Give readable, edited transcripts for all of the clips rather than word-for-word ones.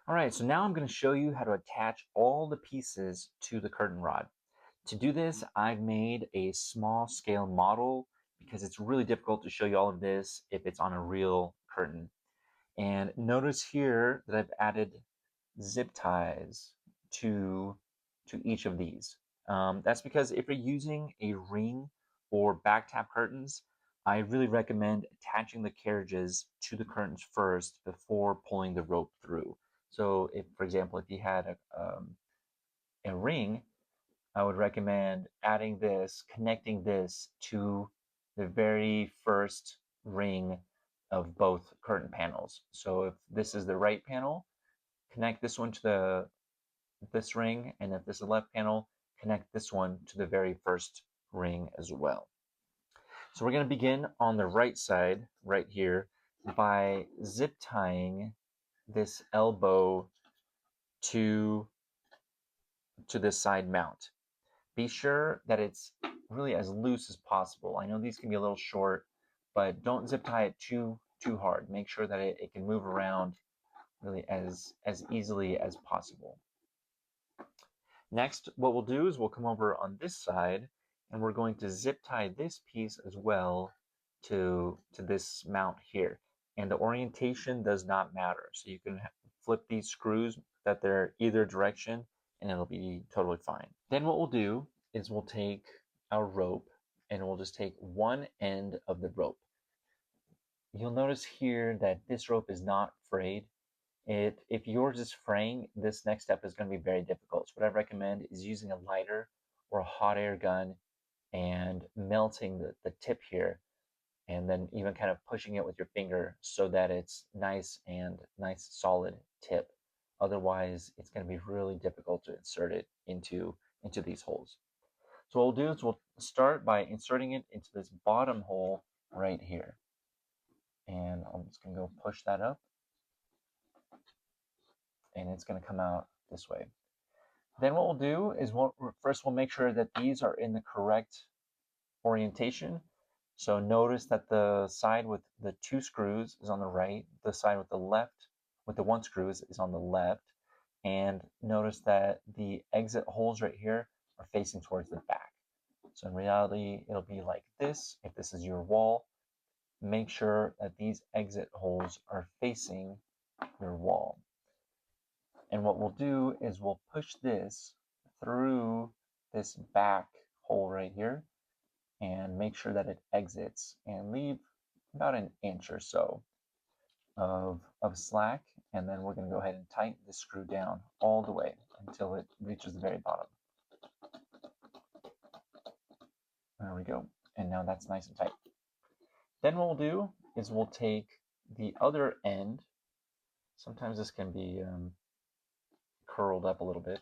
All right, so now I'm going to show you how to attach all the pieces to the curtain rod. To do this, I've made a small scale model because it's really difficult to show you all of this if it's on a real curtain. And notice here that I've added zip ties to, to each of these. That's because if you're using a ring or back tap curtains, I really recommend attaching the carriages to the curtains first before pulling the rope through. So if, for example, if you had a ring, I would recommend adding this, connecting this to the very first ring of both curtain panels. So if this is the right panel, connect this one to this ring, and if this is the left panel, connect this one to the very first ring as well. So we're going to begin on the right side, right here, by zip tying this elbow to, to this side mount. Be sure that it's really as loose as possible. I know these can be a little short, but don't zip tie it too hard. Make sure that it can move around really as easily as possible. Next, what we'll do is we'll come over on this side and we're going to zip tie this piece as well to this mount here. And the orientation does not matter. So you can flip these screws that they're either direction and it'll be totally fine. Then what we'll do is we'll take our rope and we'll just take one end of the rope. You'll notice here that this rope is not frayed. If yours is fraying, this next step is going to be very difficult. So what I recommend is using a lighter or a hot air gun and melting the tip here, and then even kind of pushing it with your finger so that it's nice solid tip. Otherwise, it's going to be really difficult to insert it into these holes. So what we'll do is we'll start by inserting it into this bottom hole right here. And I'm just going to go push that up, and it's going to come out this way. Then what we'll do is first we'll make sure that these are in the correct orientation. So notice that the side with the 2 screws is on the right, the side with the with the 1 screw is on the left, and notice that the exit holes right here are facing towards the back. So in reality, it'll be like this. If this is your wall, make sure that these exit holes are facing your wall. And what we'll do is we'll push this through this back hole right here and make sure that it exits and leave about an inch or so of slack. And then we're going to go ahead and tighten the screw down all the way until it reaches the very bottom. There we go. And now that's nice and tight. Then what we'll do is we'll take the other end. Sometimes this can be curled up a little bit,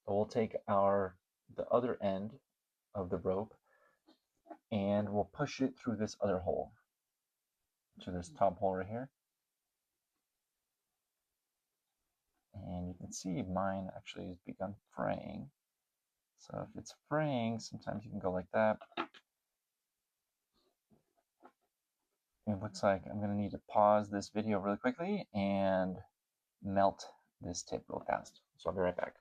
but we'll take the other end of the rope and we'll push it through this other hole, to this top hole right here. And you can see mine actually has begun fraying. So if it's fraying, sometimes you can go like that. It looks like I'm going to need to pause this video really quickly and melt this tip real fast. So I'll be right back.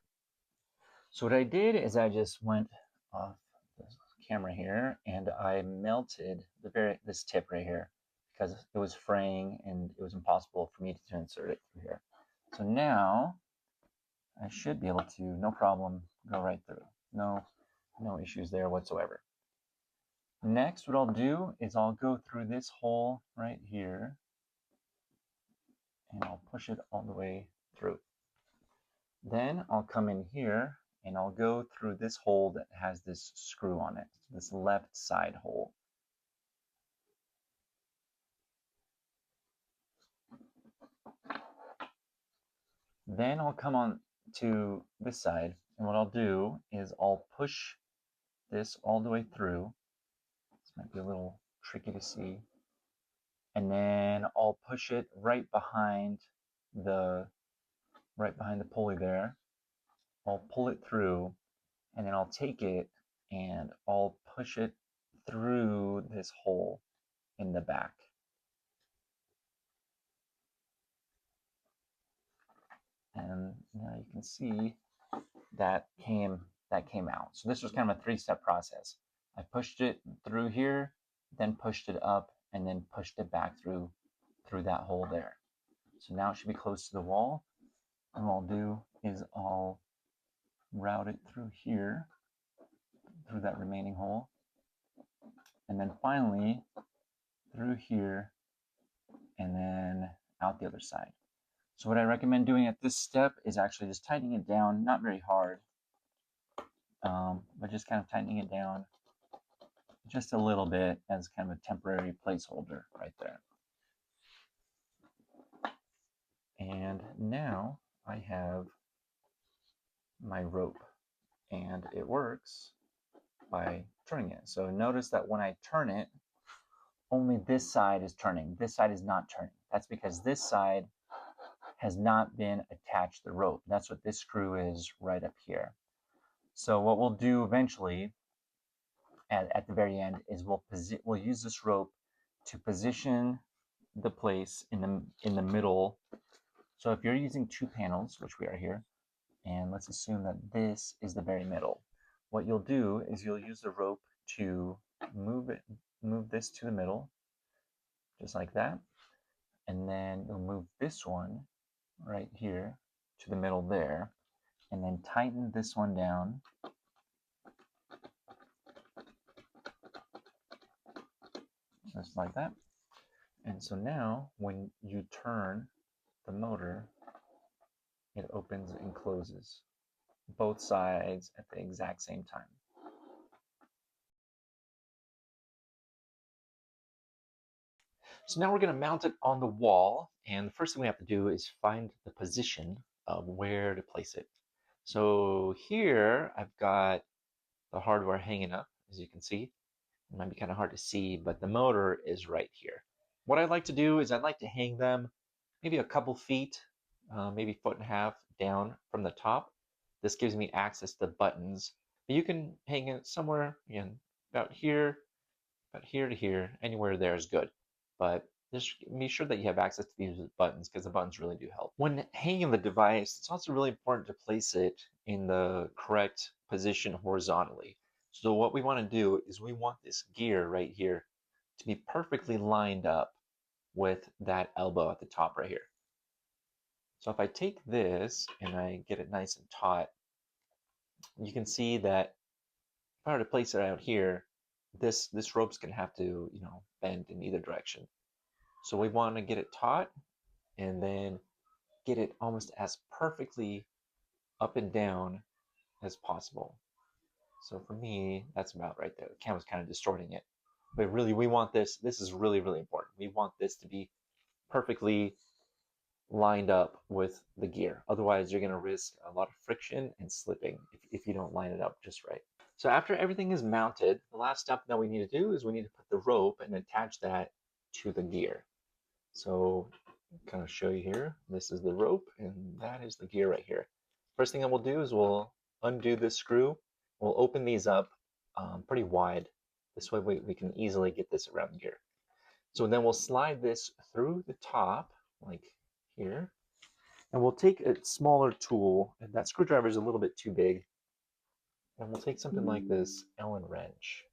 So what I did is I just went off the camera here and I melted this tip right here because it was fraying and it was impossible for me to insert it through here. So now I should be able to, no problem, go right through. No issues there whatsoever. Next, what I'll do is I'll go through this hole right here and I'll push it all the way through. Then I'll come in here and I'll go through this hole that has this screw on it, this left side hole. Then I'll come on to this side, and what I'll do is I'll push this all the way through. This might be a little tricky to see. And then I'll push it right behind the pulley there. I'll pull it through, and then I'll take it and I'll push it through this hole in the back. And now you can see that came out. So this was kind of a three-step process. I pushed it through here, then pushed it up, and then pushed it back through that hole there. So now it should be close to the wall. And what I'll do is I'll route it through here, through that remaining hole, and then finally through here, and then out the other side. So what I recommend doing at this step is actually just tightening it down, not very hard, but just kind of tightening it down just a little bit as kind of a temporary placeholder right there. And now I have my rope, and it works by turning it. So notice that when I turn it, only this side is turning. This side is not turning. That's because this side has not been attached to the rope. That's what this screw is right up here. So what we'll do eventually at the very end is we'll use this rope to position the place in the middle. So if you're using two panels, which we are here, and let's assume that this is the very middle, what you'll do is you'll use the rope to move this to the middle, just like that, and then you'll move this one right here to the middle there, and then tighten this one down, just like that. And so now when you turn the motor, it opens and closes both sides at the exact same time. So now we're going to mount it on the wall, and the first thing we have to do is find the position of where to place it. So here I've got the hardware hanging up, as you can see. It might be kind of hard to see, but the motor is right here. What I'd like to do is I'd like to hang them maybe a couple feet, maybe a foot and a half down from the top. This gives me access to the buttons. But you can hang it somewhere, again, about here to here, anywhere there is good. But just be sure that you have access to these buttons because the buttons really do help. When hanging the device, it's also really important to place it in the correct position horizontally. So what we want to do is we want this gear right here to be perfectly lined up with that elbow at the top right here. So if I take this and I get it nice and taut, you can see that if I were to place it out here, this rope's gonna have to, bend in either direction. So we want to get it taut and then get it almost as perfectly up and down as possible. So for me, that's about right there. The camera's kind of distorting it. But really, we want this is really, really important. We want this to be perfectly lined up with the gear. Otherwise, you're going to risk a lot of friction and slipping if you don't line it up just right. So after everything is mounted, the last step that we need to do is we need to put the rope and attach that to the gear. So kind of show you here, this is the rope and that is the gear right here. First thing that we'll do is we'll undo this screw. We'll open these up pretty wide. This way we can easily get this around the gear. So then we'll slide this through the top like here. And we'll take a smaller tool, and that screwdriver is a little bit too big. And we'll take something like this Allen wrench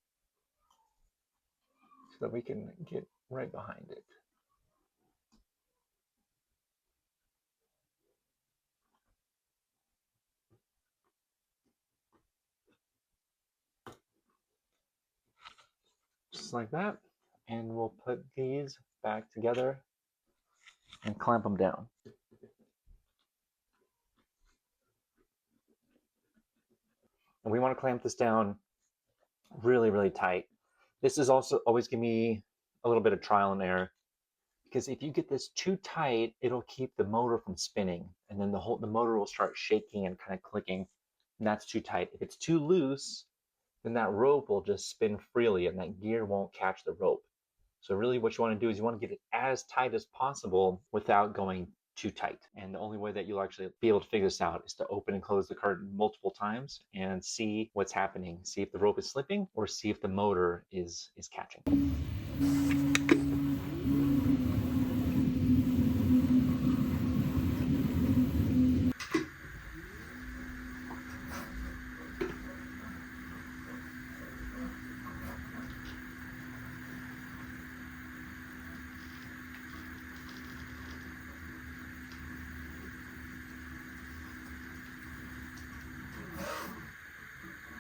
so that we can get right behind it. Just like that. And we'll put these back together and clamp them down. And we want to clamp this down really, really tight. This is also always going to be a little bit of trial and error, because if you get this too tight, it'll keep the motor from spinning, and then the motor will start shaking and kind of clicking, and that's too tight. If it's too loose, then that rope will just spin freely and that gear won't catch the rope. So really what you want to do is you want to get it as tight as possible without going too tight. And the only way that you'll actually be able to figure this out is to open and close the curtain multiple times and see what's happening. See if the rope is slipping or see if the motor is catching.